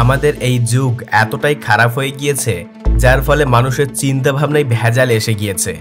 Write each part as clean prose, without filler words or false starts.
আমাদের এই যুগ এতটাই খারাপ হয়ে গিয়েছে যার ফলে মানুষের চিন্তা ভাবনায় ভেজাল এসে গিয়েছে।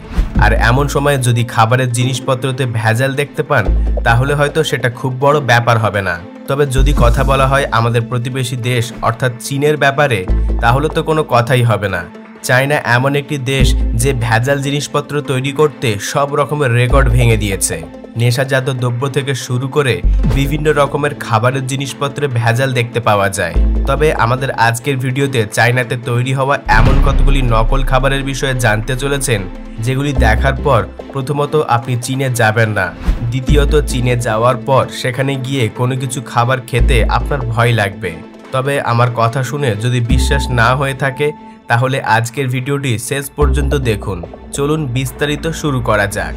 আর এমন সময়ে যদি খাবারের জিনিসপত্রতে ভেজাল দেখতে পান তাহলে হয়তো সেটা খুব বড় ব্যাপার হবে না। তবে যদি কথা বলা হয় আমাদের প্রতিবেশী দেশ অর্থাৎ চীনের ব্যাপারে, তাহলে তো কোনো কথাই হবে না। চায়না এমন একটি দেশ যে ভেজাল জিনিসপত্র তৈরি করতে সব রকমের রেকর্ড ভেঙে দিয়েছে। নেশাজাত দ্রব্য থেকে শুরু করে বিভিন্ন রকমের খাবারের জিনিসপত্রে ভেজাল দেখতে পাওয়া যায়। তবে আমাদের আজকের ভিডিওতে চায়নাতে তৈরি হওয়া এমন কতগুলি নকল খাবারের বিষয়ে জানতে চলেছেন যেগুলি দেখার পর প্রথমত আপনি চীনে যাবেন না, দ্বিতীয়ত চীনে যাওয়ার পর সেখানে গিয়ে কোনো কিছু খাবার খেতে আপনার ভয় লাগবে। তবে আমার কথা শুনে যদি বিশ্বাস না হয়ে থাকে তাহলে আজকের ভিডিওটি শেষ পর্যন্ত দেখুন। চলুন বিস্তারিত শুরু করা যাক।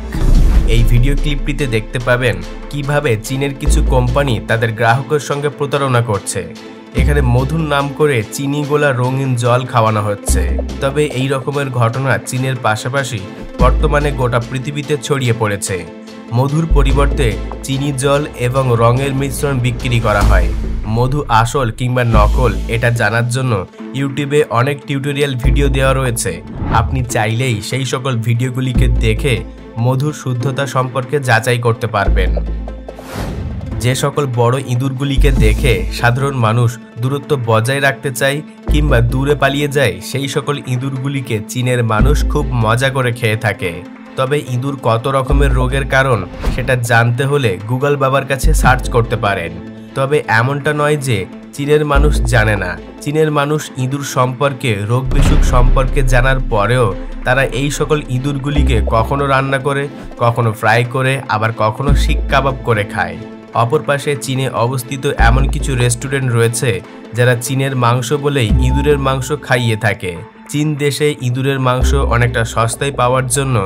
এই ভিডিও ক্লিপটিতে দেখতে পাবেন কিভাবে চীনের কিছু কোম্পানি তাদের গ্রাহকের সঙ্গে প্রতারণা করছে। এখানে মধুর নাম করে চিনি গোলা রঙিন জল খাওয়ানো হচ্ছে। তবে এই রকমের ঘটনা চীনের পাশাপাশি বর্তমানে গোটা পৃথিবীতে ছড়িয়ে পড়েছে। মধুর পরিবর্তে চিনি জল এবং রঙের মিশ্রণ বিক্রি করা হয়। মধু আসল কিংবা নকল এটা জানার জন্য ইউটিউবে অনেক টিউটোরিয়াল ভিডিও দেওয়া রয়েছে। আপনি চাইলেই সেই সকল ভিডিওগুলিকে দেখে মধুর শুদ্ধতা সম্পর্কে যাচাই করতে পারবেন। যে সকল বড় ইঁদুরগুলিকে দেখে সাধারণ মানুষ দূরত্ব বজায় রাখতে চায় কিংবা দূরে পালিয়ে যায়, সেই সকল ইঁদুরগুলিকে চীনের মানুষ খুব মজা করে খেয়ে থাকে। তবে ইঁদুর কত রকমের রোগের কারণ সেটা জানতে হলে গুগল বাবার কাছে সার্চ করতে পারেন। তবে এমনটা নয় যে চীনের মানুষ জানে না। চীনের মানুষ ইঁদুর সম্পর্কে, রোগ বিসুখ সম্পর্কে জানার পরেও তারা এই সকল ইঁদুরগুলিকে কখনো রান্না করে, কখনো ফ্রাই করে, আবার কখনো শিক কাবাব করে খায়। অপর পাশে চীনে অবস্থিত এমন কিছু রেস্টুরেন্ট রয়েছে যারা চীনের মাংস বলেই ইঁদুরের মাংস খাইয়ে থাকে। চীন দেশে ইঁদুরের মাংস অনেকটা সস্তায় পাওয়ার জন্য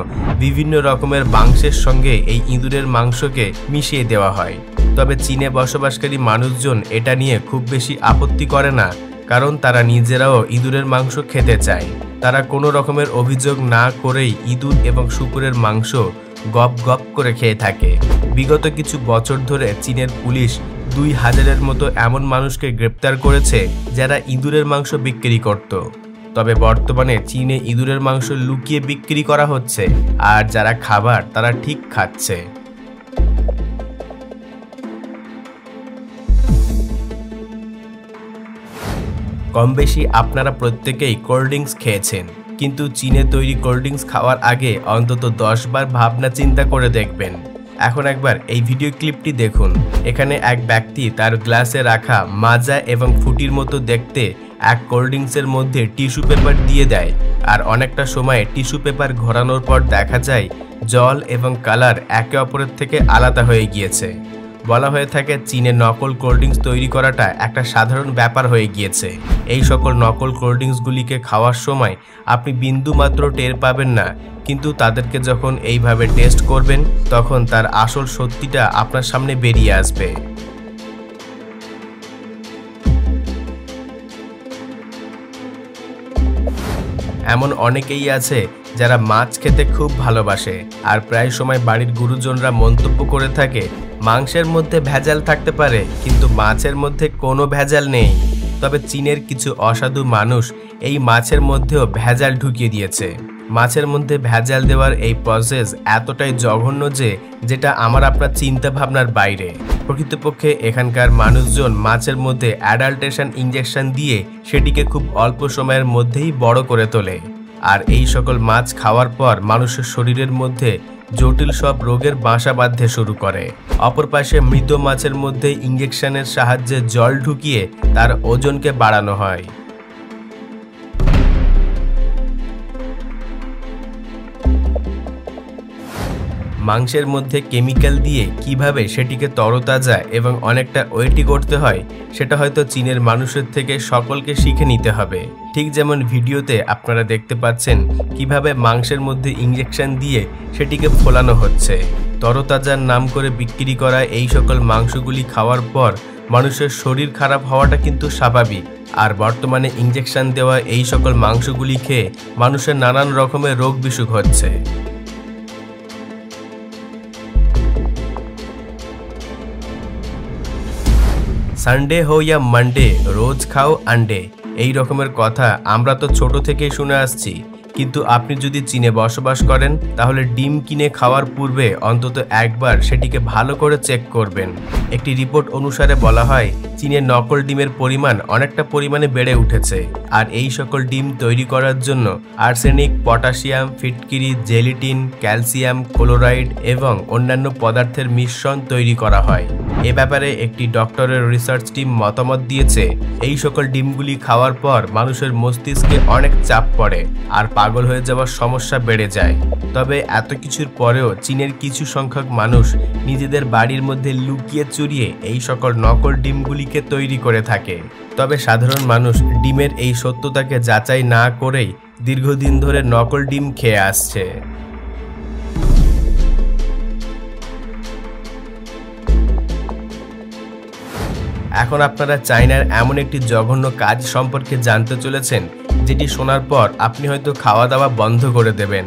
বিভিন্ন রকমের মাংসের সঙ্গে এই ইঁদুরের মাংসকে মিশিয়ে দেওয়া হয়। তবে চীনে বসবাসকারী মানুষজন এটা নিয়ে খুব বেশি আপত্তি করে না, কারণ তারা নিজেরাও ইঁদুরের মাংস খেতে চায়। তারা কোনো রকমের অভিযোগ না করেই ইঁদুর এবং শূকরের মাংস গপ গপ করে খেয়ে থাকে। বিগত কিছু বছর ধরে চীনের পুলিশ 2000-এর মতো এমন মানুষকে গ্রেপ্তার করেছে যারা ইঁদুরের মাংস বিক্রি করত। তবে বর্তমানে চীনে ইঁদুরের মাংস লুকিয়ে বিক্রি করা হচ্ছে, আর যারা খাবার তারা ঠিক খাচ্ছে। কম বেশি আপনারা প্রত্যেকেই কোল্ড ড্রিঙ্কস খেয়েছেন, কিন্তু চীনে তৈরি কোল্ড ড্রিঙ্কস খাওয়ার আগে অন্তত 10 বার ভাবনা চিন্তা করে দেখবেন। এখন একবার এই ভিডিও ক্লিপটি দেখুন। এখানে এক ব্যক্তি তার গ্লাসে রাখা মাজা এবং ফুটির মতো দেখতে এক কোল্ড ড্রিঙ্কসের মধ্যে টিস্যু পেপার দিয়ে দেয়, আর অনেকটা সময় টিস্যু পেপার ঘোরানোর পর দেখা যায় জল এবং কালার একে অপরের থেকে আলাদা হয়ে গিয়েছে। বলা হয়ে থাকে চীনে নকল কোল্ড ড্রিঙ্কস তৈরি করাটা একটা সাধারণ ব্যাপার হয়ে গিয়েছে। এই সকল নকল কোল্ড ড্রিঙ্কসগুলিকে খাওয়ার সময় আপনি বিন্দু মাত্র টের পাবেন না, কিন্তু তাদেরকে যখন এইভাবে টেস্ট করবেন তখন তার আসল সত্যিটা আপনার সামনে বেরিয়ে আসবে। এমন অনেকেই আছে যারা মাছ খেতে খুব ভালোবাসে, আর প্রায় সময় বাড়ির গুরুজনরা মন্তব্য করে থাকে মাংসের মধ্যে ভেজাল থাকতে পারে কিন্তু মাছের মধ্যে কোনো ভেজাল নেই। তবে চীনের কিছু অসাধু মানুষ এই মাছের মধ্যেও ভেজাল ঢুকিয়ে দিয়েছে। মাছের মধ্যে ভেজাল দেওয়ার এই প্রসেস এতটাই জঘন্য যে যেটা আমার আপনার চিন্তা ভাবনার বাইরে। প্রকৃতপক্ষে এখানকার মানুষজন মাছের মধ্যে অ্যাডাল্টেশন ইঞ্জেকশন দিয়ে সেটিকে খুব অল্প সময়ের মধ্যেই বড় করে তোলে, আর এই সকল মাছ খাওয়ার পর মানুষের শরীরের মধ্যে জটিল সব রোগের বাসা বাঁধতে শুরু করে। অপর পাশে মৃত মাছের মধ্যে ইঞ্জেকশনের সাহায্যে জল ঢুকিয়ে তার ওজনকে বাড়ানো হয়। মাংসের মধ্যে কেমিক্যাল দিয়ে কিভাবে সেটিকে তরতাজা এবং অনেকটা ওয়েটি করতে হয় সেটা হয়তো চীনের মানুষের থেকে সকলকে শিখে নিতে হবে। ঠিক যেমন ভিডিওতে আপনারা দেখতে পাচ্ছেন কিভাবে মাংসের মধ্যে ইঞ্জেকশন দিয়ে সেটিকে ফোলানো হচ্ছে। তরতাজার নাম করে বিক্রি করা এই সকল মাংসগুলি খাওয়ার পর মানুষের শরীর খারাপ হওয়াটা কিন্তু স্বাভাবিক, আর বর্তমানে ইঞ্জেকশন দেওয়া এই সকল মাংসগুলি খেয়ে মানুষের নানান রকমের রোগ বিসুখ হচ্ছে। সানডে হো ইয়া মানডে রোজ খাও আন্ডে, এই রকমের কথা আমরা তো ছোট থেকেই শুনে আসছি। কিন্তু আপনি যদি চীনে বসবাস করেন তাহলে ডিম কিনে খাওয়ার পূর্বে অন্তত একবার সেটিকে ভালো করে চেক করবেন। একটি রিপোর্ট অনুসারে বলা হয় চীনে নকল ডিমের পরিমাণ অনেকটা পরিমাণে বেড়ে উঠেছে। আর এই সকল ডিম তৈরি করার জন্য আর্সেনিক, পটাশিয়াম, ফিটকিরি, জেলিটিন, ক্যালসিয়াম, ক্লোরাইড এবং অন্যান্য পদার্থের মিশ্রণ তৈরি করা হয়। এ ব্যাপারে একটি ডক্টরের রিসার্চ টিম মতামত দিয়েছে এই সকল ডিমগুলি খাওয়ার পর মানুষের মস্তিষ্কে অনেক চাপ পড়ে আর পাগল হয়ে যাওয়ার সমস্যা বেড়ে যায়। তবে এত কিছুর পরেও চীনের কিছু সংখ্যক মানুষ নিজেদের বাড়ির মধ্যে লুকিয়ে চুরিয়ে এই সকল নকল ডিমগুলিকে তৈরি করে থাকে। তবে সাধারণ মানুষ ডিমের এই সত্যতাকে যাচাই না করেই দীর্ঘদিন ধরে নকল ডিম খেয়ে আসছে। এখন আপনারা চায়নার এমন একটি জঘন্য কাজ সম্পর্কে জানতে চলেছেন যেটি শোনার পর আপনি হয়তো খাওয়া দাওয়া বন্ধ করে দেবেন।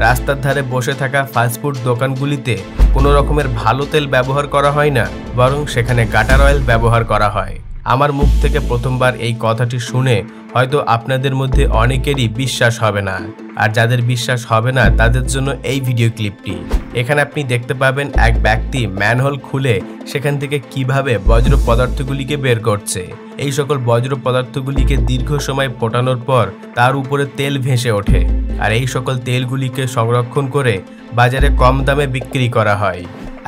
রাস্তার ধারে বসে থাকা ফাস্টফুড দোকানগুলিতে কোনো রকমের ভালো তেল ব্যবহার করা হয় না, বরং সেখানে গাটার অয়েল ব্যবহার করা হয়। আমার মুখ থেকে প্রথমবার এই কথাটি শুনে হয়তো আপনাদের মধ্যে অনেকেরই বিশ্বাস হবে না, আর যাদের বিশ্বাস হবে না তাদের জন্য এই ভিডিও ক্লিপটি। এখানে আপনি দেখতে পাবেন এক ব্যক্তি ম্যানহোল খুলে সেখান থেকে কিভাবে বজ্র পদার্থগুলিকে বের করছে। এই সকল বজ্র পদার্থগুলিকে দীর্ঘ সময় ফোটানোর পর তার উপরে তেল ভেসে ওঠে, আর এই সকল তেলগুলিকে সংরক্ষণ করে বাজারে কম দামে বিক্রি করা হয়।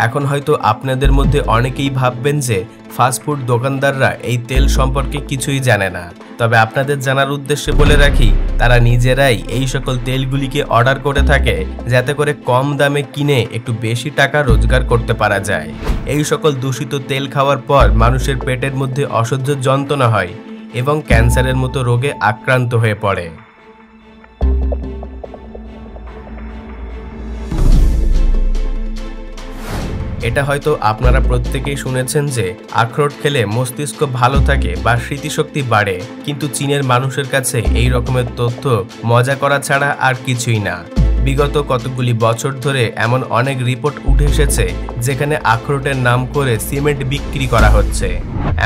এখন হয়তো আপনাদের মধ্যে অনেকেই ভাববেন যে ফাস্টফুড দোকানদাররা এই তেল সম্পর্কে কিছুই জানে না। তবে আপনাদের জানার উদ্দেশ্যে বলে রাখি, তারা নিজেরাই এই সকল তেলগুলিকে অর্ডার করে থাকে যাতে করে কম দামে কিনে একটু বেশি টাকা রোজগার করতে পারা যায়। এই সকল দূষিত তেল খাওয়ার পর মানুষের পেটের মধ্যে অসহ্য যন্ত্রণা হয় এবং ক্যান্সারের মতো রোগে আক্রান্ত হয়ে পড়ে। এটা হয়তো আপনারা প্রত্যেকেই শুনেছেন যে আখরোট খেলে মস্তিষ্ক ভালো থাকে বা স্মৃতিশক্তি বাড়ে, কিন্তু চীনের মানুষের কাছে এই রকমের তথ্য মজা করা ছাড়া আর কিছুই না। বিগত কতগুলি বছর ধরে এমন অনেক রিপোর্ট উঠে এসেছে যেখানে আখরোটের নাম করে সিমেন্ট বিক্রি করা হচ্ছে।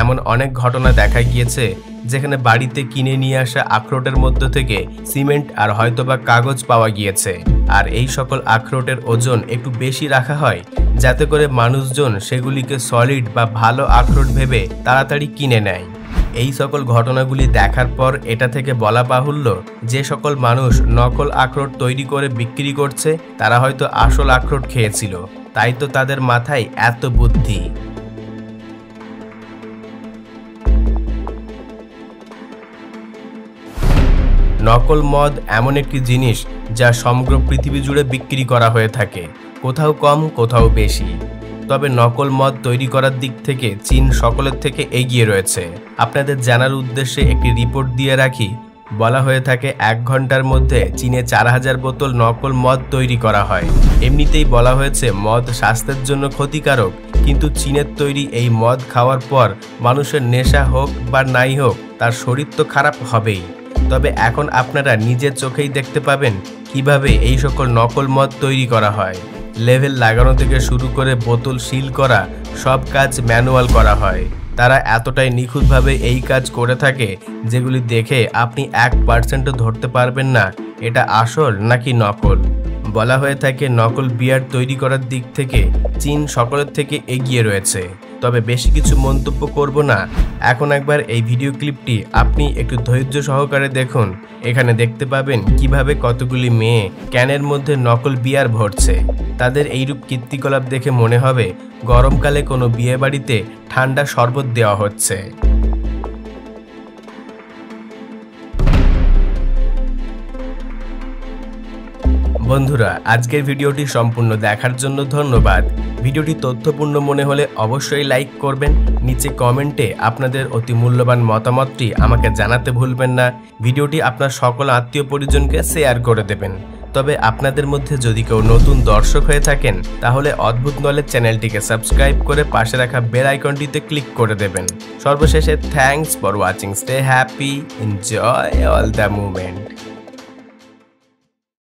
এমন অনেক ঘটনা দেখা গিয়েছে যেখানে বাড়িতে কিনে নিয়ে আসা আখরোটের মধ্য থেকে সিমেন্ট আর হয়তোবা কাগজ পাওয়া গিয়েছে। আর এই সকল আখরোটের ওজন একটু বেশি রাখা হয় যাতে করে মানুষজন সেগুলিকে সলিড বা ভালো আখরোট ভেবে তাড়াতাড়ি কিনে নেয়। এই সকল ঘটনাগুলি দেখার পর এটা থেকে বলা বাহুল্য যে সকল মানুষ নকল আখরোট তৈরি করে বিক্রি করছে তারা হয়তো আসল আখরোট খেয়েছিল, তাই তো তাদের মাথায় এত বুদ্ধি। নকল মদ এমন একটি জিনিস যা সমগ্র পৃথিবী জুড়ে বিক্রি করা হয়ে থাকে, কোথাও কম কোথাও বেশি। তবে নকল মদ তৈরি করার দিক থেকে চীন সকলের থেকে এগিয়ে রয়েছে। আপনাদের জানার উদ্দেশ্যে একটি রিপোর্ট দিয়ে রাখি, বলা হয়ে থাকে 1 ঘন্টার মধ্যে চীনে 4000 বোতল নকল মদ তৈরি করা হয়। এমনিতেই বলা হয়েছে মদ স্বাস্থ্যের জন্য ক্ষতিকারক, কিন্তু চীনের তৈরি এই মদ খাওয়ার পর মানুষের নেশা হোক বা নাই হোক তার শরীর তো খারাপ হবেই। তবে এখন আপনারা নিজের চোখেই দেখতে পাবেন কিভাবে এই সকল নকল মদ তৈরি করা হয়। লেভেল লাগানো থেকে শুরু করে বোতল সিল করা সব কাজ ম্যানুয়াল করা হয়। তারা এতটাই নিখুঁতভাবে এই কাজ করে থাকে যেগুলি দেখে আপনি 1% ধরতে পারবেন না এটা আসল নাকি নকল। বলা হয়ে থাকে নকল বিয়ার তৈরি করার দিক থেকে চীন সকলের থেকে এগিয়ে রয়েছে। তবে বেশি কিছু মন্তব্য করব না, এখন একবার এই ভিডিও ক্লিপটি আপনি একটু ধৈর্য সহকারে দেখুন। এখানে দেখতে পাবেন কিভাবে কতগুলি মেয়ে ক্যানের মধ্যে নকল বিয়ার ভরছে। তাদের এইরূপ কীর্তিকলাপ দেখে মনে হবে গরমকালে কোনো বিয়ে বাড়িতে ঠান্ডা শরবত দেওয়া হচ্ছে। বন্ধুরা, আজকের ভিডিওটি সম্পূর্ণ দেখার জন্য ধন্যবাদ। ভিডিওটি তথ্যপূর্ণ মনে হলে অবশ্যই লাইক করবেন। নিচে কমেন্টে আপনাদের অতি মূল্যবান মতামতটি আমাকে জানাতে ভুলবেন না। ভিডিওটি আপনার সকল আত্মীয় পরিজনকে শেয়ার করে দেবেন। তবে আপনাদের মধ্যে যদি কেউ নতুন দর্শক হয়ে থাকেন তাহলে অদ্ভুত নলেজ চ্যানেলটিকে সাবস্ক্রাইব করে পাশে রাখা বেল আইকনটিতে ক্লিক করে দেবেন। সর্বশেষে thanks for watching. Stay happy, enjoy all the movement.